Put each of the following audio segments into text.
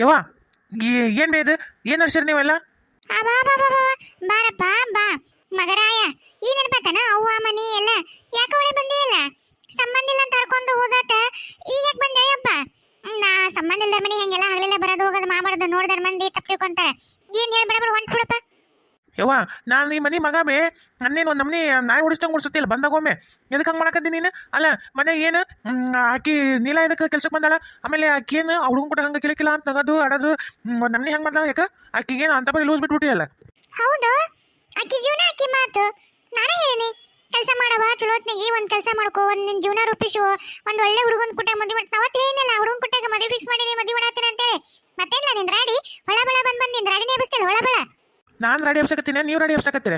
ಯವ್ವ ಏನ್ ಬೇದು ಏನ್ ನಡ್ಸಿರಿ ನೀವೆಲ್ಲ? ಬಾ ಬಾ ಬಾ ಬಾ ಬಾರಪ್ಪ ಬಾ ಮಗರಾಯ ಈ ನೆನಪತನ ಅವ್ವ ಮನಿ ಎಲ್ಲ ಯಾಕೆ ಒಳ್ಳೆ ಬಂದೇ ಇಲ್ಲ ಸಂಬಂಧ ಇಲ್ಲ ಅಂತ ಕರ್ಕೊಂಡು ಹೋದಾಟ ಈಗ ಯಾಕೆ ಬಂದೆ ಅಪ್ಪ ನಾ ಸಂಬಂಧ ಇಲ್ಲದ ಮನಿ ಹೆಂಗೆಲ್ಲ ಹಗಲೆಲ್ಲ ಬರೋದು ಹೋಗೋದು ಮಾಡಬಾರ್ದು ನೋಡಿದ್ರ ಮಂದಿ ತಪ್ಪು ತಿಳ್ಕೊಂತಾರೆ ಏನ್ ಹೇಳ್ಬೇಡ ಬೇಡ ಹೊಂಟ್ ಬಿಡಪ್ಪ ಯವ್ವ ನಾನು ಈ ಮನಿ ಮಗ ಬೇ ನನ್ನೇನು ಒಂದು ನಮ್ನಿ ನಾಯಿ ಓಡಿಸ್ದಂಗೆ ಓಡಿಸುತ್ತಿಲ್ಲ ಬಂದಾಗೊಮ್ಮೆ ಎದಕ್ಕೆ ಹಂಗೆ ಮಾಡಕತ್ತಿ ನೀನು? ಅಲ್ಲ ಮನೆ ಏನು ಆಕಿ ನೀಲ ಇದಕ್ಕೆ ಕೆಲ್ಸಕ್ಕೆ ಬಂದಾಳ, ಆಮೇಲೆ ಆಕಿ ಏನು ಹುಡುಗನ್ ಕೂಡ ಹಂಗೆ ಕಿಲಕಿಲ್ಲ ಅಂತ ನಗದು ಆಡೋದು ಒಂದು ನಮ್ನಿ ಹೆಂಗೆ ಮಾಡ್ದಾಳ ಯಾಕೆ? ಆಕಿಗೆ ಏನು ಅಂತ ಬರೀ ಲೂಸ್ ಬಿಟ್ಬಿಟ್ಟಿಯಲ್ಲ. ಹೌದು ಆಕಿ ಜೀವನ ಆಕಿ ಮಾತು ನಾನೇ ಹೇಳಿನಿ ಕೆಲಸ ಮಾಡವ ಚಲೋತ್ನಾಗಿ ಒಂದ್ ಕೆಲಸ ಮಾಡ್ಕೋ ಒಂದ್ ನಿನ್ ಜೀವನ ರೂಪಿಸು ಒಂದ್ ಒಳ್ಳೆ ಹುಡುಗನ್ ಕುಟ್ಟ ಮದುವೆ ಮಾಡ್ತೀನಿ ಅವತ್ತು ಹೇಳಿನಲ್ಲ ಹುಡುಗನ್ ಕುಟ್ಟಾಗ ಮದುವೆ ಫಿಕ್ಸ್ ಮಾಡಿನಿ ಮದುವೆ ಮಾಡತ್ತೀನಿ ಅಂತೇಳಿ ಮತ್ತೇನಿಲ್ಲ ನಿನ್ ರಾಡಿ ಹೊಳ ಬಳ ಬಂದ್ ನಿನ್ ರಾಡಿನೇ ಎಬ್ಬಿಸ್ತಿಲ್ಲ ಹೊಳ ಬಳ ನಾನು ರೆಡಿ ಹಬ್ಸಕತ್ತೀನಿ, ನೀವು ರೆಡಿ ಹಬ್ಸಕತ್ತೀರಿ.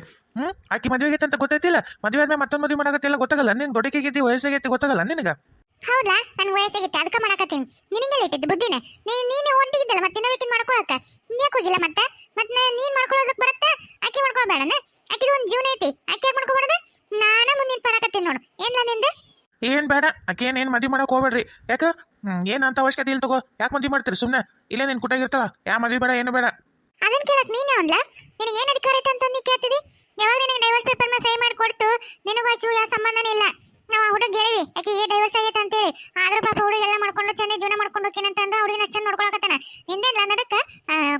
ಆಕಿ ಮದುವೆಗೆ ಅಂತ ಗೊತ್ತೈತಿಲ್ಲ, ಮದುವೆ ಆದ್ಮೇಲೆ ಮತ್ತೊಂದು ಮದುವೆ ಮಾಡಕತ್ತಿಲ್ಲ ಗೊತ್ತಾಗಲ್ಲ ನಿನ್ ದೊಡ್ಡಕಿಗೈತಿ ವಯಸ್ಸಾಗೈತಿ ಗೊತ್ತಾಗಲ್ಲ ನಿನಗೆ? ಹೌದಾ ನನ್ ವಯಸ್ಸಾಗಿತ್ತೆ ಅದಕ್ಕೆ ಮಾಡಕತ್ತೀನಿ ನಿನಗೆಲ್ಲ ಇಟ್ಟಿದ್ದು ಬುದ್ಧಿನ ನೀನು ಹೊಂಟಿಗಿದ್ದಲ್ಲ ಮತ್ತೆ ಇನ್ನೊಬ್ಬಕಿನ್ ಮಾಡ್ಕೊಳಕ ಯಾಕೆ ಹೋಗಿಲ್ಲ ಮತ್ತೆ ನೀನ್ ಮಾಡ್ಕೊಳ್ಳೋದಕ್ಕೆ ಬರತ್ತ ಆಕಿ ಮಾಡ್ಕೊಳ್ಬೇಡನ ಆಕಿದು ಒಂದ್ ಜೀವನ ಐತಿ ಆಕಿ ಯಾಕೆ ಮಾಡ್ಕೊಬಾರ್ದು ನಾನ ಮುಂದಿನ ಪರಾಕತ್ತೀನಿ ನೋಡು ಏನ್ಲ ನಿಂದು ಏನ್ ಬೇಡ ಆಕೆ ಏನ್ ಮದುವೆ ಮಾಡಕ್ ಹೋಗ್ಬೇಡ್ರಿ. ಯಾಕೆ ಏನಂತ ಅವಶ್ಯಕತೆ ಇಲ್ಲ ತಗೋ, ಯಾಕೆ ಮದುವೆ ಮಾಡ್ತೀರಿ ಸುಮ್ಮನೆ ಇಲ್ಲೇ ನಿನ್ ಕುಟಾಗಿರ್ತಾಳ, ಯಾ ಮದುವೆ ಬೇಡ ಏನು ಬೇಡ. ಅದನ್ನ ಕೇಳಕ್ ನೀನೇ ಒಂದ್ಲ ನಿನಗೆ ಏನ್ ಅಧಿಕಾರ ಐತೆ ಅಂತ ನೀ ಕೇಳ್ತಿದಿ ಯಾವಾಗ ನಿನಗೆ ಡೈವರ್ಸ್ ಪೇಪರ್ ಮೇಲೆ ಸಹಿ ಮಾಡಿ ಕೊಡ್ತು ನಿನಗೂ ಆಕಿಗೂ ಯಾವ ಸಂಬಂಧನೇ ಇಲ್ಲ ನಾವು ಹುಡುಗ ಹೇಳಿವಿ ಆಕಿಗೆ ಡೈವರ್ಸ್ ಆಗೈತೆ ಅಂತೇಳಿ ಆದ್ರೆ ಪಾಪ ಹುಡುಗ ಎಲ್ಲ ಮಾಡ್ಕೊಂಡು ಚೆನ್ನಾಗಿ ಜೀವನ ಮಾಡ್ಕೊಂಡು ಹೋಗ್ತೀನಿ ಅಂತ ಹುಡುಗಿನ ಚಂದ ನೋಡ್ಕೊಳಕತ್ತಾನ ನಿಂದೇನ್ಲ ನಡಕ್ಕ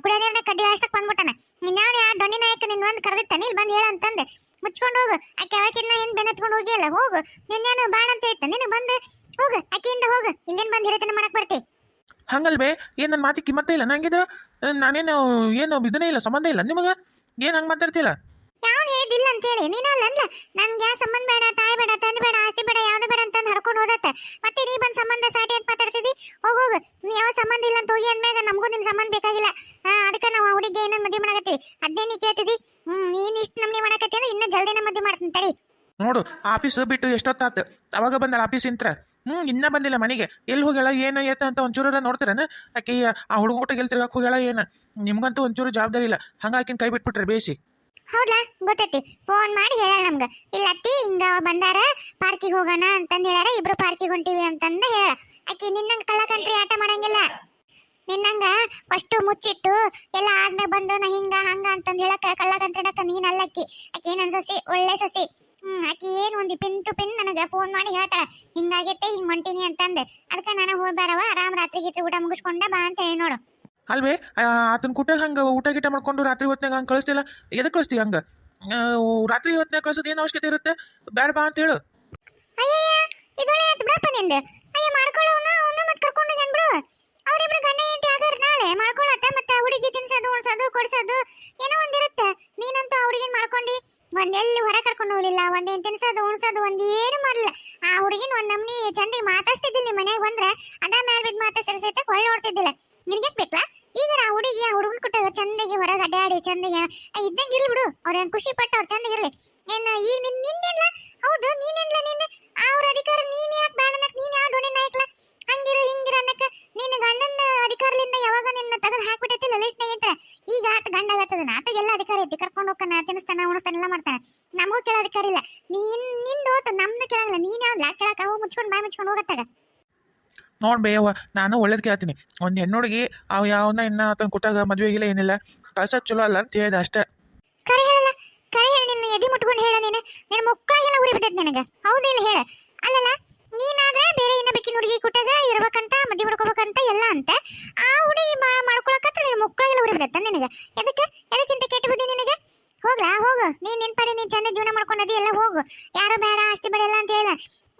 ಕುಡಿಯೋದೇನ ಕಡ್ಡಿ ಆಡ್ಸಕ್ ಬಂದ್ಬಿಟ್ಟಾನ ನಿನ್ಯಾವ ಯಾ ದೊಣ್ಣಿ ನಾಯಕ ನಿನ್ ಒಂದ್ ಕರೆದಿತ್ತಾನ ಇಲ್ಲಿ ಬಂದ್ ಹೇಳ ಅಂತಂದೆ ಮುಚ್ಕೊಂಡು ಹೋಗು ಆಕೆ ಯಾವಾಗಿನ್ನ ಏನ್ ಬೆನ್ನತ್ಕೊಂಡು ಹೋಗಿಯಲ್ಲ ಹೋಗು ನಿನ್ನೇನು ಬಾಣ ಅಂತ ಇತ್ತ ನಿನಗೆ ಬಂದು ಹೋಗು ಆಕೆಯಿಂದ ಹೋಗು ಇಲ್ಲೇನ್ ಬಂದ್ ಹಿರಿತನ ಮಾಡಕ್ ಬರ್ತಿ ಹಂಗಲ್ವೇ ಏನ್ ನನ್ನ ಮಾತಿ ಕಿಮ್ಮತ್ತ ಇಲ್ಲ ನಂಗಿದ್ರ ನಾನೇನು ಏನು ಇದನ್ನೇ ಇಲ್ಲ ಸಂಬಂಧ ಇಲ್ಲ ನಿಮಗ ಏನ್ ಹಂಗ್ ಮಾತಾಡ್ತಿಲ್ಲ? ಯಾವನ್ ಹೇಳಿದಿಲ್ಲ ಅಂತ ಹೇಳಿ ನೀನಲ್ಲ ಅಂದ್ಲ ನನ್ಗೆ ಯಾವ ಸಂಬಂಧ ಬೇಡ ತಾಯಿ ಬೇಡ ತಂದೆ ಬೇಡ ಆಸ್ತಿ ಬೇಡ ಯಾವ್ದು ಬೇಡ ಅಂತ ಹರ್ಕೊಂಡು ಹೋದತ್ತ ಮತ್ತೆ ನೀ ಬಂದ್ ಸಂಬಂಧ ಸಾಟಿ ಅಂತ ಮಾತಾಡ್ತಿದ್ದಿ ಹೋಗೋಗು ನೀ ಯಾವ ಸಂಬಂಧ ಇಲ್ಲ ಅಂತ ಹೋಗಿ ಅಂದ್ಮ್ಯಾಗ ನಮಗೂ ನಿನ್ ಸಂಬಂಧ ಬೇಕಾಗಿಲ್ಲ ಅದಕ್ಕೆ ನಾವು ಹುಡುಗಿ ಏನನ್ನ ಮದುವೆ ಮಾಡಕತ್ತೀವಿ ಅದೇ ನೀ ಕೇಳ್ತಿದ್ದಿ ನೀನ್ ಇಷ್ಟ ನಮ್ನಿ ಮಾಡಕತ್ತಿ ಅಂದ್ರೆ ಇನ್ನ ಜಲ್ದಿನ ಮದುವೆ ಮಾಡ್ತೀನಿ ತಡಿ ನೋಡು ಆಫೀಸ್ ಬಿಟ್ಟು ಎಷ್ಟೊತ್ತಾತ ಅವಾಗ ಬಂದಳ ಆಫೀಸ್ ಇಂತ್ರ ಇನ್ನ ಬಂದಿಲ್ಲ ಮನೆಗೆ ಎಲ್ಲಿ ಹೋಗ್ಯಾಳ ಏನು ಏತ ಅಂತ ಒಂಚೂರ ನೋಡ್ತೀರನ ಆಕೆ ಆ ಹುಡುಗ ಎಲ್ಲಿ ತಿರ್ಗಾಕ್ ಹೋಗ್ಯಾಳ ಏನ ನಿಮ್ಗಂತೂ ಒಂಚೂರು ಜವಾಬ್ದಾರಿ ಇಲ್ಲ ಹಂಗಾಕಿನ ಕೈ ಬಿಟ್ಬಿಟ್ರೆ ಬೇಸಿ ಹೌದಾ ಗೊತ್ತೈತಿ ಫೋನ್ ಮಾಡಿ ಹೇಳ ನಮ್ಗ ಇಲ್ಲ ಅತ್ತಿ ಹಿಂಗ ಬಂದಾರ ಪಾರ್ಕಿಗೆ ಹೋಗೋಣ ಅಂತಂದ್ ಹೇಳ್ಯಾರ ಇಬ್ರು ಪಾರ್ಕಿಗೆ ಹೊಂಟಿವಿ ಅಂತಂದ ಹೇಳ ಆಕಿ ನಿನ್ನಂಗ ಕಳ್ಳಕಂತ್ರಿ ಆಟ ಮಾಡಂಗಿಲ್ಲ ನಿನ್ನಂಗ ಫಸ್ಟ್ ಮುಚ್ಚಿಟ್ಟು ಎಲ್ಲ ಆದ್ಮೇಲೆ ಬಂದು ನಾ ಹಿಂಗ ಹಂಗ ಅಂತಂದ್ ಹೇಳಕ ಕಳ್ಳಕಂತ್ರಿಡಕ ನೀನ್ ಅಲ್ಲಕ್ಕಿ ಆಕಿ ಏನನ್ ಸೊಸಿ ಒಳ್ಳೆ ಸೊಸಿ ಆಕಿ ಏನ್ ಒಂದಿ ಪಿನ್ ಟು ಪಿನ್ ನನಗ ಫೋನ್ ಮಾಡಿ ಹೇಳ್ತಾಳ ಹಿಂಗಾಗೈತೆ ಹಿಂಗ್ ಹೊಂಟಿನಿ ಅಂತಂದೆ ಅದಕ್ಕೆ ನಾನು ಹೋಗ್ಬೇಡವ ಆರಾಮ್ ರಾತ್ರಿ ಗೀತ್ರಿ ಊಟ ಮುಗಿಸ್ಕೊಂಡ ಬಾ ಅಂತ ಹೇಳಿ ನೋಡು ಅಲ್ವೇ ಆತನ ಕುಟ್ಟ ಹಂಗ ಊಟ ಗೀಟ ಮಾಡ್ಕೊಂಡು ರಾತ್ರಿ ಹೊತ್ನಾಗ ಹಂಗ ಕಳಿಸ್ತಿಲ್ಲ ಎದಕ್ ಕಳಿಸ್ತಿ ಹಂಗ ರಾತ್ರಿ ಹೊತ್ನಾಗ ಕಳ್ಸೋದು ಏನ್ ಅವಶ್ಯಕತೆ ಇರುತ್ತೆ ಬೇಡ ಬಾ ಅಂತ ಹೇಳು ಅಯ್ಯಯ್ಯ ಇದೊಳ್ಳೆ ಆಯ್ತು ಬಿಡಪ್ಪ ನಿಂದು ಅಯ್ಯ ಮಾಡ್ಕೊಳ್ಳೋನ ಅವನ್ನ ಮತ್ತೆ ಕರ್ಕೊಂಡು ಹೋಗ್ಯಾನ್ ಬಿಡು ಅವ್ರಿಬ್ರು ಗಂಡ ಹೆಂಡತಿ ಆಗಾರ ನಾಳೆ ಮಾಡ್ಕೊಳತ್ತ ಮತ್ತೆ ಹುಡುಗಿ ತಿನ್ಸೋದು ಉಣ್ಸೋದು ಕೊಡ್ಸೋದು ಏನೋ ಒಂದಿರುತ್ತೆ ನೀನಂತೂ ಹುಡುಗಿನ ಮಾಡ್ಕೊಂಡಿ ಒಂದೆಲ್ಲಿ ಹೊರ ಕರ್ಕೊಂಡು ಹೋಗ್ಲಿಲ್ಲ ಒಂದೇನ್ ತಿನ್ಸೋದು ಉಣ್ಸೋದು ಒಂದ್ ಏನು ಮಾಡಲಿಲ್ಲ ಆ ಹುಡುಗಿನ ಒಂದ್ ನಮ್ನಿ ಚಂದಿಗೆ ಮಾತಾಡ್ಸ್ತಿದ್ದಿಲ್ಲ ಮನೆಗೆ ಬಂದ್ರೆ ಅದ ಮೇಲ್ ಬಿದ್ದು ಮಾತಾಡ್ಸಿದ್ರೆ ಸಹಿತ ಕೊಳ್ಳೆ ನೋಡ್ತಿದ್ದಿಲ್ಲ ನಿನ್ಗೆ ಬೇಕಲ್ಲ ಈಗ ಆ ಹುಡುಗ ಕೊಟ್ಟಾಗ ಚಂದಗೆ ಹೊರಗೆ ಅಡ್ಡಾಡಿ ಚಂದಗೆ ಇದ್ದಂಗೆ ಇರ್ಲಿ ಬಿಡು ಅವ್ರ ಖುಷಿ ಪಟ್ಟು ಅವ್ರು ಚಂದಗಿರ್ಲಿ ಏನ್ ಈಗ ನಿಂದೇನ್ಲ ಹೌದು ನೀನೇನ್ಲ ನಿನ್ನ ಅವ್ರ ಅಧಿಕಾರ ನೀನ್ ಯಾಕೆ ಬೇಡ ಅನ್ನಕ್ ನೀನ್ ಯಾವ ದೊಣ್ಣೆ ನಾಯಕ್ಲ ಹಂಗಿರು ಹಿಂಗಿರ ಅನ್ನಕ ನಿನ್ನ ಗಂಡನ ಅಧಿಕಾರದಿಂದ ಯಾವಾಗ ನಿನ್ನ ತೆಗೆದು ಹಾಕ್ಬಿಟ್ಟೈತಿಲ್ಲ ಲಿಸ್ಟ್ನಾಗ ಅಂತ ಈಗ ಆಟ ಗಂಡ ಆಗತ್ತದ ಆತಗೆಲ್ಲ ಅಧಿಕಾರ ಐತಿ ಕರ್ಕೊಂಡು ಹೋಗ್ತಾನ ತಿನ್ನಿಸ್ತಾನ ಉಣಿಸ್ತಾನ ಎಲ್ಲ ಮಾಡ್ತಾನ ನಮಗೂ ಕೇಳೋ ಅಧಿಕಾರ ಇಲ್ಲ ನಿಂದು ಹೋತ ನಮ್ದು ಕೇಳಂಗಿಲ್ಲ ನೀನ್ ಯಾವ್ದು ಕೇಳಕ ಅವು ಮುಚ್ಕೊಂಡು ಬಾಯಿ ಮುಚ್ಕೊಂಡು ಹೋಗತ್ತಾಗ ನೋಡ್ಬೇಯವ್ವ ನಾನು ಒಳ್ಳೇದ್ ಕೇಳ್ತೀನಿ ಒಂದ್ ಹೆಣ್ಣುಡುಗಿ ಅವ್ ಯಾವನ್ನ ಇನ್ನ ಆತನ ಕುಟ್ಟಾಗ ಮದ್ವೆಗಿಲ್ಲ ಏನಿಲ್ಲ ಕಳ್ಸೋದ್ ಚಲೋ ಅಲ್ಲ ಅಂತ ಹೇಳಿದ ಅಷ್ಟೇ ಕರೆ ಹೇಳಲ್ಲ ಕರೆ ಹೇಳಿ ನಿನ್ನ ಎದಿ ಮುಟ್ಕೊಂಡು ಹೇಳ ನೀನು ನಿನ್ನ ಮುಕ್ಕಳಿಗೆಲ್ಲ ಉರಿ ಬಿದ್ದೈತಿ ನಿನಗ ಹೌದಿಲ್ಲ ಹೇಳ ಅಲ್ಲಲ್ಲ ನೀನಾದ್ರೆ ಬೇರೆ ಇನ್ನೊಬ್ಬಕಿನ ಹುಡುಗಿ ಕುಟ್ಟಾಗ ಇರ್ಬೇಕಂತ ಮದ್ವೆ ಮಾಡ್ಕೋಬೇಕಂತ ಎಲ್ಲ ಅಂತ ಆ ಹುಡುಗಿ ಮಾಡ್ಕೊಳಕತ್ರ ನಿನ್ನ ಮುಕ್ಕಳಿಗೆಲ್ಲ ಉರಿ ಬಿದ್ದೈತ ನಿನಗ ಎದಕ್ಕಿಂತ ಕೆಟ್ಟ ಬುದ್ಧಿ ನಿನಗೆ ಹೋಗ್ಲಾ ಹೋಗು ನೀನ್ ನೆನ್ಪಡಿ ನೀನ್ ಚಂದ ಜೀವನ ಮಾಡ್ಕೊಂಡದಿ ಎಲ್ಲ ಹೋಗು ಯಾರೋ ಬೇಡ ಆಸ್ತಿ ಬೇಡ ಎಲ್ಲ ಅಂತ ಹೇಳ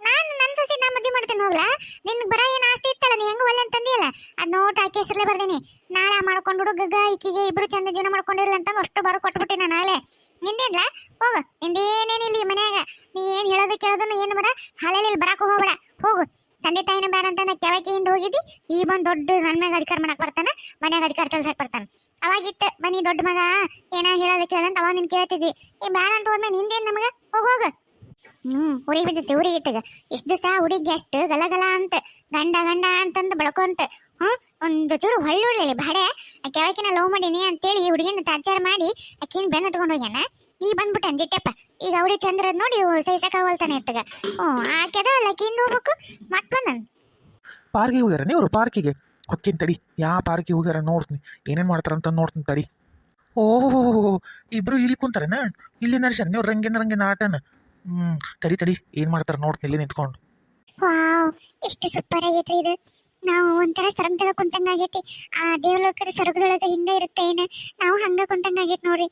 ನಾನು ನನ್ನ ಸೊಸಿ ನಾ ಮದ್ವೆ ಮಾಡ್ತೇನೆ ಹೋಗ್ಲಾ ನಿನ್ಗೆ ಬರ ಏನ್ ಆಸ್ತಿ ಇತ್ತಲ್ಲ ನೀ ಹೆಂಗ ಒಲ್ಲೆ ಅಂತಂದಿಯಲ್ಲ ಅದ್ ನೋಟ್ ಆಕೆ ಹೆಸರಲ್ಲೇ ಬರ್ದೀನಿ ನಾಳೆ ಮಾಡ್ಕೊಂಡು ಹುಡುಗಗ ಈಕಿಗೆ ಇಬ್ರು ಚಂದ ಜೀವನ ಮಾಡ್ಕೊಂಡಿರ್ಲಿ ಅಂತ ಅಷ್ಟು ಬರೋ ಕೊಟ್ಬಿಟ್ಟಿನ ನಾಳೆ ನಿಂದೇನ್ಲ ಹೋಗು ನಿಂದೇನೇನಿಲ್ಲ ಈ ಮನ್ಯಾಗ ನೀ ಏನ್ ಹೇಳೋದು ಕೇಳೋದನ್ನ ಏನು ಬರ ಹಾಲೆಲ್ಲಿ ಬರಾಕು ಹೋಗ್ಬೇಡ ಹೋಗು ತಂದೆ ತಾಯಿನ ಬೇಡ ಅಂತ ನಾ ಕೆಳಕಿಯಿಂದ ಹೋಗಿದ್ದಿ ಈ ಬಂದ್ ದೊಡ್ಡ ನನ್ ಮ್ಯಾಗ ಅಧಿಕಾರ ಮಾಡಕ್ ಬರ್ತಾನ ಮನ್ಯಾಗ ಅಧಿಕಾರ ಕೆಲ್ಸಕ್ ಬರ್ತಾನ ಅವಾಗಿತ್ತ ಬನ್ನಿ ದೊಡ್ಡ ಮಗ ಏನ ಹೇಳೋದು ಕೇಳಂತ ಅವಾಗ ನಿನ್ ಕೇಳ್ತಿದ್ವಿ ಈ ಬೇಡ ಅಂತ ಹೋದ್ಮೇಲೆ ನಿಂದೇನ್ ನಮಗ ಹೋಗೋಗ ಉರಿ ಬಿದ್ದೈತಿ ಉರಿ ಇತ್ತಗ ಇಷ್ಟ ದಿವಸ ಹುಡುಗಿ ಅಷ್ಟು ಗಲಗಲ ಅಂತ ಗಂಡ ಅಂತಂದು ಬಡ್ಕೊಂತ ಒಂದು ಚೂರು ಹೊಳ್ಳುಳ್ಳಿ ಬಾಡೆ ಆಕೆ ಯಾವಕಿನ ಲವ್ ಮಾಡೀನಿ ಅಂತೇಳಿ ಹುಡುಗಿನ ತಾಚಾರ ಮಾಡಿ ಆಕಿನ ಬೆನ್ನ ತಗೊಂಡು ಹೋಗ್ಯಾನ ಈ ಬಂದ್ಬಿಟ್ಟನ್ ಜಿಟ್ಟಪ್ಪ ಈಗ ಅವಳಿ ಚಂದ್ರದ್ ನೋಡಿ ಸೈಸಕ ಹೋಲ್ತಾನೆ ಇತ್ತಗ ಆಕೆ ಅದ ಆಕಿಂದ ಹೋಗ್ಬೇಕು ಮತ್ ಬಂದನ್ ಪಾರ್ಕಿಗೆ ಹೋಗ್ಯಾರ ನೀವು ಪಾರ್ಕಿಗೆ ಹೊಕ್ಕಿನ ತಡಿ ಯಾವ ಪಾರ್ಕಿಗೆ ಹೋಗ್ಯಾರ ನೋಡ್ತೀನಿ ಏನೇನು ಮಾಡ್ತಾರಂತ ನೋಡ್ತೀನಿ ತಡಿ. ಓಹೋ, ಇಬ್ರು ಇಲ್ಲಿ ಕುಂತಾರನ? ಇಲ್ಲಿ ನಡ್ಸ್ಯಾರ ನೀವು ರಂಗಿನ ರಂಗಿನ ಆಟನ. ತಡಿ ತಡಿ ಏನು ಮಾಡ್ತಾರ ನೋಡ್ತೀನಿ ಇಲ್ಲಿ ನಿಂತ್ಕೊಂಡು. ವಾವ್, ಎಷ್ಟು ಸೂಪರ್ ಆಗೈತ್ರಿ ಇದು. ನಾವು ಒಂಥರ ಸ್ವರ್ಗದಾಗ ಕುಂತಂಗ ಆಗೈತಿ. ಆ ದೇವಲೋಕದ ಸ್ವರ್ಗದೊಳಗ ಹಿಂಗ ಇರುತ್ತೆ ಏನ, ನಾವು ಹಂಗ ಕುಂತಂಗ ಆಗೈತಿ ನೋಡ್ರಿ.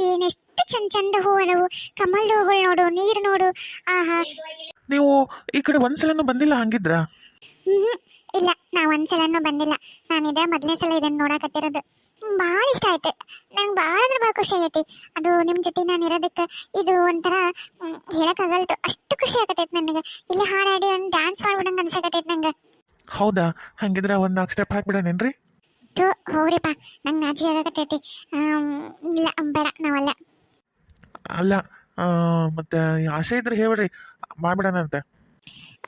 ಏನ್ ಎಷ್ಟು ಚಂದ ಚಂದ ಹೂ ಅದಾವು, ಕಮಲ್ದ ಹೂಗಳು ನೋಡು, ನೀರ್ ನೋಡು. ಆಹಾ. ನೀವು ಈ ಕಡೆ ಒಂದ್ಸಲನೂ ಬಂದಿಲ್ಲ ಹಂಗಿದ್ರ? ಹ್ಮ್ ಇಲ್ಲ, ನಾ ಒಂದ್ಸಲನೂ ಬಂದಿಲ್ಲ. ನಾನಿದ ಮೊದಲನೇ ಸಲ ಇದನ್ನ ನೋಡಕತ್ತಿರೋದು. ಭಾಳ ಇಷ್ಟ ಆಯ್ತು. ನಂಗೆ ಭಾಳ ಅಂದ್ರೆ ಭಾಳ ಖುಷಿ ಆಗೈತಿ. ಅದು ನಿಮ್ಮ ಜೊತೆ ನಾನು ಇರೋದಕ್ಕೆ ಇದು ಒಂಥರ ಹೇಳಕ್ಕಾಗಲ್ತು, ಅಷ್ಟು ಖುಷಿ ಆಗತೈತಿ ನನಗೆ. ಇಲ್ಲಿ ಹಾಡಾಡಿ ಒಂದು ಡ್ಯಾನ್ಸ್ ಮಾಡ್ಬಿಡಂಗೆ ಅನ್ಸಕತೈತಿ ನಂಗೆ. ಹೌದಾ? ಹಂಗಿದ್ರ ಒಂದು 4 ಸ್ಟೆಪ್ ಹಾಕ್ಬಿಡನೇನ್ರಿ? ಥೂ ಹೋಗ್ರಿಪ್ಪ, ನಂಗೆ ನಾಚಿ ಆಗಕತ್ತೈತಿ. ಇಲ್ಲ ಬೇಡ, ನಾವಲ್ಲ. ಅಲ್ಲ ಮತ್ತೆ ಆಸೆ ಇದ್ರೆ ಹೇಳ್ಬಿಡ್ರಿ, ಮಾಡ್ಬಿಡೋಣಂತ.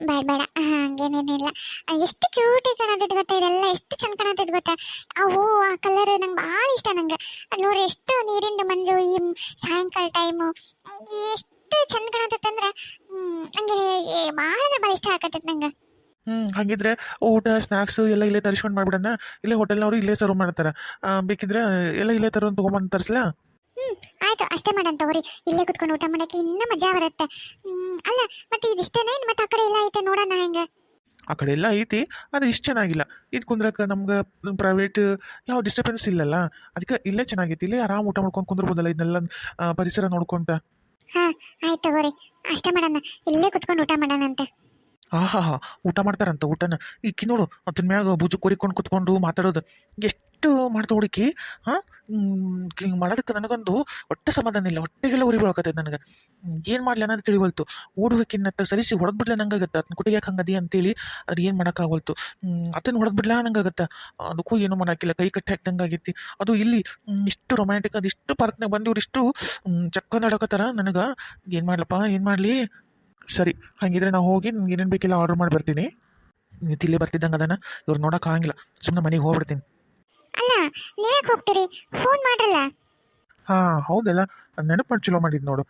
ಬೇಡ ಬೇಡ, ಹಂಗೇನೇನಿಲ್ಲ. ಎಷ್ಟು ಕ್ಯೂಟ್ ಕಾಣತೈತಿ ಗೊತ್ತಾ, ಇದೆಲ್ಲ ಎಷ್ಟು ಚಂದ ಕಾಣತೈತಿ ಗೊತ್ತಾ. ಆ ಹೂ, ಆ ಕಲರ್ ನಂಗೆ ಭಾಳ ಇಷ್ಟ. ನಂಗೆ ಅದು ನೋಡಿ, ಎಷ್ಟು ನೀರಿಂದ ಮಂಜು ಈ ಸಾಯಂಕಾಲ ಟೈಮು ಎಷ್ಟು ಚಂದ ಕಾಣತೈತೆ ಅಂದ್ರೆ ನಂಗೆ ಭಾಳ ಅಂದ್ರೆ ಭಾಳ ಇಷ್ಟ ಆಗತೈತಿ ನಂಗೆ. ಹಂಗಿದ್ರೆ ಊಟ ಸ್ನಾಕ್ಸ್ ಎಲ್ಲ ಇಲ್ಲೇ ತರಿಸ್ಕೊಂಡು ಮಾಡ್ಬಿಡೋಣ. ಇಲ್ಲೇ ಹೋಟೆಲ್ನವರು ಇಲ್ಲೇ ಸರ್ವ್ ಮಾಡ್ತಾರ. ಬೇಕಿದ್ರೆ ಎಲ್ಲ ಇಲ್ಲೇ ತರೋ ತೊಗೊಂಬಂದು ತರಿಸ್ಲಾ? ಆಯ್ತು, ಅಷ್ಟೇ ಮಾಡೋಣ ತಗೋರಿ. ಇಲ್ಲೇ ಕುತ್ಕೊಂಡು ಊಟ ಮಾಡಕ್ಕೆ ಇನ್ನೂ ಮಜಾ ಬರುತ್ತೆ. ಅಲ್ಲ, ಮತ್ತೆ ಇದಿಷ್ಟೇನೆ, ಮತ್ತೆ ಆ ಕಡೆ ಎಲ್ಲ ಐತೆ ನೋಡೋಣ ಹೆಂಗೆ. ಆ ಕಡೆ ಎಲ್ಲ ಐತಿ, ಆದರೆ ಇಷ್ಟು ಚೆನ್ನಾಗಿಲ್ಲ. ಇದು ಕುಂದ್ರಕ್ಕೆ ನಮ್ಗೆ ಪ್ರೈವೇಟ್ ಯಾವ ಡಿಸ್ಟರ್ಬೆನ್ಸ್ ಇಲ್ಲಲ್ಲ, ಅದಕ್ಕೆ ಇಲ್ಲೇ ಚೆನ್ನಾಗೈತಿ. ಇಲ್ಲೇ ಆರಾಮ್ ಊಟ ಮಾಡ್ಕೊಂಡು ಕುಂದ್ರಬೋದಲ್ಲ, ಇದನ್ನೆಲ್ಲ ಪರಿಸರ ನೋಡ್ಕೊಂತ. ಹಾ ಆಯ್ತು ತಗೋರಿ, ಅಷ್ಟೇ ಮಾಡೋಣ. ಇಲ್ಲೇ ಕುತ್ಕೊಂಡು ಊಟ ಮಾಡೋಣಂತೆ. ಹಾ ಊಟ ಮಾಡ್ತಾರಂತ. ಊಟನ ಈಕಿ ನೋಡು, ಅದ್ರ ಮ್ಯಾಗ ಬುಜು ಕೊರಿಕೊಂಡು ಕುತ್ಕೊಂಡು ಮಾತಾಡೋದು ಎಷ್ಟು ಮಾಡ್ತಾ ಹುಡುಕಿ. ಹಿಂಗೆ ಮಾಡೋದಕ್ಕೆ ನನಗೊಂದು ಹೊಟ್ಟೆ ಸಮಾಧಾನ ಇಲ್ಲ, ಹೊಟ್ಟೆಗೆಲ್ಲ ಉರಿ ಬೀಳಕತ್ತೈತೆ ನನಗೆ. ಏನು ಮಾಡ್ಲಿ ಅನ್ನೋದು ತಿಳಿವಲ್ತು. ಓಡುವಕ್ಕಿನ್ನತ್ತ ಸರಿಸಿ ಹೊಡೆದ್ಬಿಡ್ಲ ನಂಗಾಗತ್ತೆ. ಅದನ್ನ ಕುಟಿಯಾಕೆ ಹಂಗದಿ ಅಂತೇಳಿ ಅದು ಏನು ಮಾಡೋಕ್ಕಾಗಲ್ತು. ಅದನ್ನು ಹೊಡೆದ್ಬಿಡ್ಲ ನಂಗಾಗತ್ತೆ. ಅದಕ್ಕೂ ಏನೂ ಮಾಡೋಕ್ಕಿಲ್ಲ, ಕೈ ಕಟ್ಟಿ ಹಾಕ್ದಂಗೆ ಆಗೈತಿ. ಅದು ಇಲ್ಲಿ ಇಷ್ಟು ರೊಮ್ಯಾಂಟಿಕ್, ಅದಿಷ್ಟು ಪಾರ್ಕ್ನಾಗ ಬಂದು ಇವ್ರು ಇಷ್ಟು ಚಕ್ಕಂದು ಆಡಕತ್ತಾರ. ನನಗೆ ಏನು ಮಾಡ್ಲಪ್ಪ, ಏನು ಮಾಡಲಿ? ಸರಿ, ಹಾಗಿದ್ರೆ ನಾವು ಹೋಗಿ ನಿಮ್ಗೆ ಏನೇನು ಬೇಕಿಲ್ಲ ಆರ್ಡರ್ ಮಾಡಿ ಬರ್ತೀನಿ. ತಿಲ್ಲಿ ಬರ್ತಿದ್ದಂಗೆ ಅದನ್ನು ಇವ್ರು ನೋಡೋಕೆ ಆಗಂಗಿಲ್ಲ, ಸುಮ್ಮನೆ ಮನೆಗೆ ಹೋಗ್ಬಿಡ್ತೀನಿ. ಅಲ್ಲ, ನೀವ್ಯಾಕೆ ಹೋಗ್ತೀರಿ? ಫೋನ್ ಮಾಡ್ರಲ್ಲ. ಹೌದಲ್ಲ, ನೆನಪು ಮಾಡಿ ಚಲೋ ಮಾಡಿದ್ದು ನೋಡು.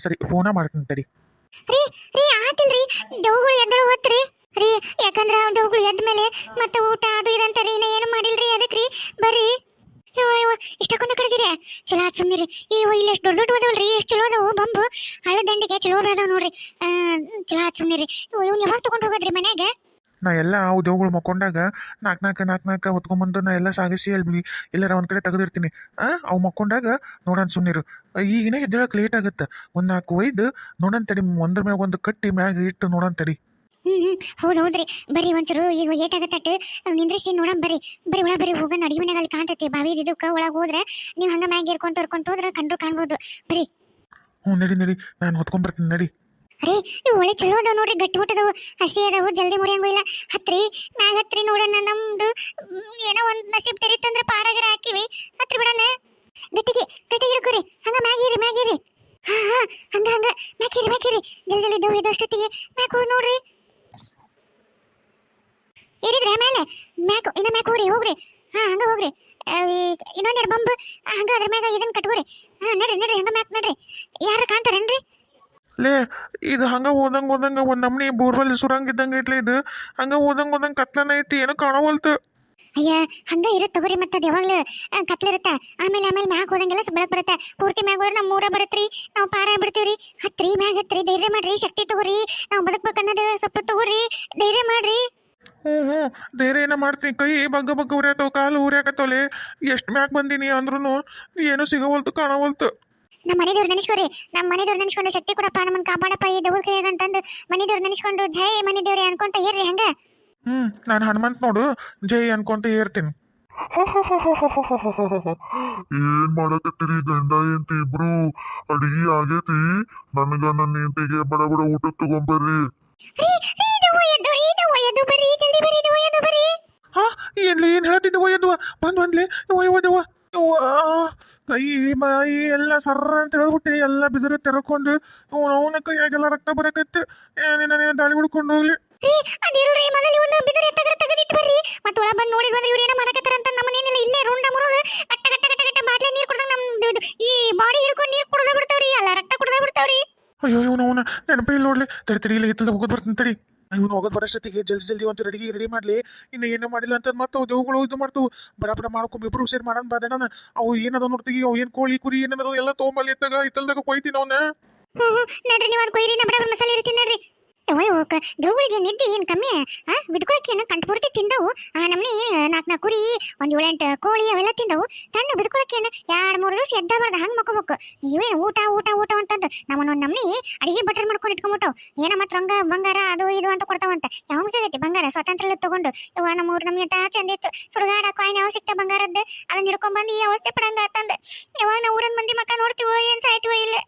ಸರಿ, ಫೋನ ಮಾಡ್ತೀನಿ ತಡಿ. ರೀ ರೀ ಆತಿಲ್ರಿ, ದವುಗಳು ಎದ್ದಳು ಹೊತ್ರಿ ರೀ. ಯಾಕಂದ್ರೆ ದವುಗಳು ಎದ್ದ ಮೇಲೆ ಮತ್ತೆ ಊಟ ಅದು ಇದಂತಾರಿ, ಇನ್ನ ಏನು ಮಾಡಿಲ್ರಿ. ಅದಕ್ಕೆ ರೀ ಬರ್ರಿ. ಇಷ್ಟಕ್ಕೊಂದು ಕಡ್ದಿರ ಚಲೋ ಆತ್ ಸುಮ್ನಿರಿ. ಇಲ್ಲಿ ಎಷ್ಟು ದೊಡ್ಡ ಅದಾವಲ್ರಿ, ಎಷ್ಟು ಚಲೋ ಅದಾವು. ಬಂಬು ಹಳ್ಳ ದಂಡಿಗೆ ಚಲೋ ಅದಾವ ನೋಡ್ರಿ. ಚಲೋ ಆತ್ ಸುಮ್ನಿರಿ. ಇವ್ನ ಯಾವಾಗ ತಗೊಂಡು ಹೋಗೋದ್ರಿ ಮನ್ಯಾಗ? ನಾ ಎಲ್ಲ ಅವು ದೇವುಗಳು ಮಕ್ಕೊಂಡಾಗ ನಾಲ್ಕು ಹೊತ್ಕೊಂಬಂದು ನಾ ಎಲ್ಲ ಸಾಗಿಸಿ ಅಲ್ಲಿ ಎಲ್ಲಾರ ಒಂದು ಕಡೆ ತೆಗೆದಿರ್ತೀನಿ. ಅವು ಮಕ್ಕೊಂಡಾಗ ನೋಡೋಣ ಸುಮ್ಮನಿರು. ಈಗಿನ ಎದ್ದೇಳಕ್ಕೆ ಲೇಟ್ ಆಗುತ್ತೆ. ಒಂದು 4 ಒಯ್ದು ನೋಡೋಣ ತಡಿ, ಒಂದ್ರ ಮ್ಯಾಗ ಒಂದು ಕಟ್ಟಿ ಮ್ಯಾಗ ಇಟ್ಟು ನೋಡೋಣ ತಡಿ. ಹೌದ್ರಿ. ಬರ್ರಿ ಒಂಚೂರು ಈಗ ಏಟಾಗತ್ತಟ್ಟು ನಿಂದ್ರಿಸಿ ನೋಡಂ. ಬರ್ರಿ ಬರ್ರಿ ಒಳಗೆ ಬರ್ರಿ, ಹೋಗೋಣ. ಅಡಿಗೆ ಮನೆಗೆ ಅಲ್ಲಿ ಕಾಣ್ತೈತಿ ಬಾವಿ ಇದಕ್ಕೆ. ಒಳಗೆ ಹೋದ್ರೆ ನೀವು ಹಂಗ ಮ್ಯಾಗ ಏರ್ಕೊಂತ ಹೋದ್ರೆ ಕಂಡ್ರು ಕಾಣ್ಬೋದು. ಬರ್ರಿ. ನಡಿ, ನಾನು ಹೊತ್ಕೊಂಡ್ಬರ್ತೀನಿ ನಡಿ. ಅರೇ, ಇವು ಒಳ್ಳೆ ಚಲೋ ಅದಾವ ನೋಡ್ರಿ, ಗಟ್ಟಿ ಮುಟ್ಟದವು, ಹಸಿ ಅದಾವು, ಜಲ್ದಿ ಮುರಿಯಂಗೂ ಇಲ್ಲ. ಹತ್ರಿ ಮ್ಯಾಗ ಹತ್ರಿ ನೋಡೋಣ. ನಮ್ದು ಏನೋ ಒಂದು ನಸೀಬ್ ತೆರಿತಂದ್ರೆ ಪಾರಾಗರ ಹಾಕಿವಿ. ಹತ್ರಿ ಬಿಡೋಣ. ಗಟ್ಟಿಗೆ ಇರ್ಕೋರಿ, ಹಂಗ ಮ್ಯಾಗೇರಿ. ಹಾ ಹಂಗ ಮ್ಯಾಕೇರಿ. ಜಲ್ದಿ ದವು ಇದಷ್ಟೊತ್ತಿಗೆ ಮ್ಯಾಕ್ ಹೋಗಿ ನೋಡ್ರಿ. ಏರಿದ್ರೆ ಮೇಲೆ ಮ್ಯಾಕ್ ಹೋಗ್ರಿ. ಹಂಗ ಹೋಗ್ರಿ. ಇನ್ನೊಂದೆರಡು ಬಂಬ್ ಹಂಗ ಅದ್ರ ಮ್ಯಾಗ ಇದನ್ನ ಕಟ್ಕೋರಿ. ನಡ್ರಿ ಹಂಗ ಮ್ಯಾಕ್ ನಡ್ರಿ. ಯಾರು ಕಾಣ್ತಾರೇನ್ರಿ? ಲೇ, ಇದು ಹಂಗೆ ಹೋದಂಗೆ ಒಂದು ನಮ್ನಿ ಬೋರ್ವೆಲ್ ಸುರಂಗಿದ್ದಂಗೆ ಐತ್ಲೆ ಇದು. ಹಂಗೆ ಹೋದಂಗೆ ಕತ್ಲನ ಐತಿ, ಏನೋ ಕಾಣವಲ್ತು. ಅಯ್ಯ, ಹಂಗ ಇರತ್ ತಗೋರಿ. ಮತ್ತೆ ಅದು ಯಾವಾಗ್ಲೂ ಕತ್ಲಿರುತ್ತ. ಆಮೇಲೆ ಮ್ಯಾಗ ಹೋದಂಗೆಲ್ಲ ಬೆಳಕ್ ಬರುತ್ತೆ. ಪೂರ್ತಿ ಮ್ಯಾಗ ಹೋದ್ರೆ ನಮ್ಮ ಊರ ಬರತ್ರಿ, ನಾವು ಪಾರ ಬಿಡ್ತೀವ್ರಿ. ಹತ್ರಿ ಮ್ಯಾಗ ಹತ್ರಿ, ಧೈರ್ಯ ಮಾಡ್ರಿ, ಶಕ್ತಿ ತಗೋರಿ. ನಾವು ಬದುಕ್ಬೇಕನ್ನೋದು ಸ್ವಲ್ಪ ತಗೋರಿ, ಧೈರ್ಯ ಮಾಡ್ರಿ. ಧೈರ್ಯ ಏನ ಮಾಡ್ತೀನಿ, ಕೈ ಬಗ್ಗ ಉರಿಯಾತವ, ಕಾಲು ಉರಿಯಾಕತ್ತವಲೆ. ಎಷ್ಟು ಮ್ಯಾಕ್ ಬಂದೀನಿ ಅಂದ್ರೂ ಏನೂ ಸಿಗವಲ್ತು, ಕಾಣವಲ್ತು. ನಮ್ಮ ಮನೆ ದೇವ್ರು ನೆನೆಸ್ಕೋರಿ. ನಮ್ಮ ಮನೆ ದೇವ್ರು ನೆನೆಸ್ಕೊಂಡು ಶಕ್ತಿ ಕೊಡಪ್ಪ, ನಮ್ಮನ್ನ ಕಾಪಾಡಪ್ಪ ಈ ದೇವ್ರ ಕೈಯಾಗ ಅಂತಂದು ಮನೆ ದೇವ್ರು ನೆನೆಸ್ಕೊಂಡು ಜೈ ಮನೆ ದೇವ್ರಿ ಅನ್ಕೊಂತ ಏರ್ರಿ ಹಂಗ. ನಾನು ಹನುಮಂತ್ ನೋಡು, ಜೈ ಅನ್ಕೊಂತ ಏರ್ತೀನಿ. ಏನ್ ಮಾಡಕತ್ತೀರಿ ಗಂಡ ಹೆಂಡತಿ ಇಬ್ರು? ಅಡಿಗೆ ಆಗೇತಿ. ನನ್ನ ಹೆಂಡತಿಗೆ ಬಡ ಊಟ ತಗೊಂಬರ್ರಿ. ಏನ್ ಹೇಳ್ತಿದ್ದೆ? ಒಯ್ಯದ್ವ ಬಂದ್ಲೆ ಒಯ್ಯದವ. ಕೈ ಬಾಯಿ ಎಲ್ಲ ಸರ್ರ ಅಂತ ಹೇಳ್ಬಿಟ್ಟು ಎಲ್ಲ ಬಿದಿರು ತೆರಕೊಂಡು ಅವನ ಕೈಯಾಗೆಲ್ಲ ರಕ್ತ ಬರಕತ್ತೆ. ಏನೇನ ದಾಳಿ ಹುಡ್ಕೊಂಡು ಹೋಗ್ಲಿ. ಅಯ್ಯೋ, ಅವನ ನೆನಪೇ ಇಲ್ಲ ನೋಡ್ಲಿ. ತಡಿ ಇಲ್ಲ ಇತ್ತದ ಹೋಗೋದು ಬರ್ತೀನಿ ತಡಿ. ಇವನು ಹೋಗೋದು ಬರೋಷ್ಟೊತ್ತಿಗೆ ಜಲ್ದಿ ಜಲ್ದಿ ಒಂದು ರೆಡಿ ಮಾಡ್ಲಿ. ಇನ್ನು ಏನೋ ಮಾಡಿಲ್ಲ ಅಂತ ಮತ್ತೆ ದೇವುಗಳು ಇದು ಮಾಡ್ತು. ಬಡ ಬಡ ಮಾಡ್ಕೊಂಡ್ ಇಬ್ರು ಸೇರಿ ಮಾಡೋಣ ಬಾದಣ್ಣ. ಅವು ಏನದ ನೋಡ್ತೀವಿ, ಅವು ಏನ್ ಕೋಳಿ ಕುರಿ ಏನದ ಎಲ್ಲ ತೊಗೊಂಬಲ್ಲಿ ಇತ್ತಾಗ ಹಿತ್ತಲ್ದಾಗ ಕೊಯ್ತೀನಿ ಅವನ್ನ. ನಡ್ರಿ ನೀವು ಅದು ಕೊಯ್ರಿ, ನಾ ಬಡ ಮಸಾಲೆ ಇರ್ತೀನಿ ನಡ್ರಿ. ದೇವುಗಳಿಗೆ ನಿದ್ದೆ ಏನು ಕಮ್ಮಿ? ಬಿದ್ಕೊಳಕ್ಕೆ ಏನು ಕಂಠ ಪೂರ್ತಿ ತಿಂದವು. ನಮ್ನಿ ನಾಲ್ಕು ಕುರಿ, ಒಂದು 7-8 ಕೋಳಿ ಅವೆಲ್ಲ ತಿಂದವು. ತಣ್ಣು ಬಿದ್ಕೊಳಕ್ಕೆ ಏನು 2-3 ದಿವಸ ಎದ್ದಾಬಾರ್ದು ಹಂಗೆ ಮಕ್ಕೋಬೇಕು. ಇವೇನು ಊಟ ಊಟ ಊಟ ಅಂತಂದು ನಮ್ಮನ್ನೊಂದು ನಮ್ನಿ ಅಡಿಗೆ ಬಟ್ರ್ ಮಾಡ್ಕೊಂಡು ಇಟ್ಕೊಂಡ್ಬಿಟ್ಟವು. ಏನ ಮಾತ್ರ ರಂಗ ಬಂಗಾರ ಅದು ಇದು ಅಂತ ಕೊಡ್ತಾವಂತ. ಯಾವ ಆಗೈತಿ ಬಂಗಾರ ಸ್ವಾತಂತ್ರ್ಯ ತಗೊಂಡು ಇವ ನಮ್ಮೂರು ನಮ್ಗೆ ಚಂದ ಇತ್ತು. ಸುಡುಗಾಡ ಕಾಯಿನ್ ಯಾವ ಸಿಕ್ತ ಬಂಗಾರದ್ದು ಅದನ್ನ ಹಿಡ್ಕೊಂಡ್ ಬಂದು ಈ ಅವಸ್ಥೆ ಪಡಂಗ ಅಂತಂದು. ಯಾವಾಗ ನಾವು ಊರನ್ ಮಂದಿ ಮಕ್ಕ ನೋಡ್ತೀವೋ ಏನ್ ಸಾಯ್ತೀವೋ ಇಲ್ಲ.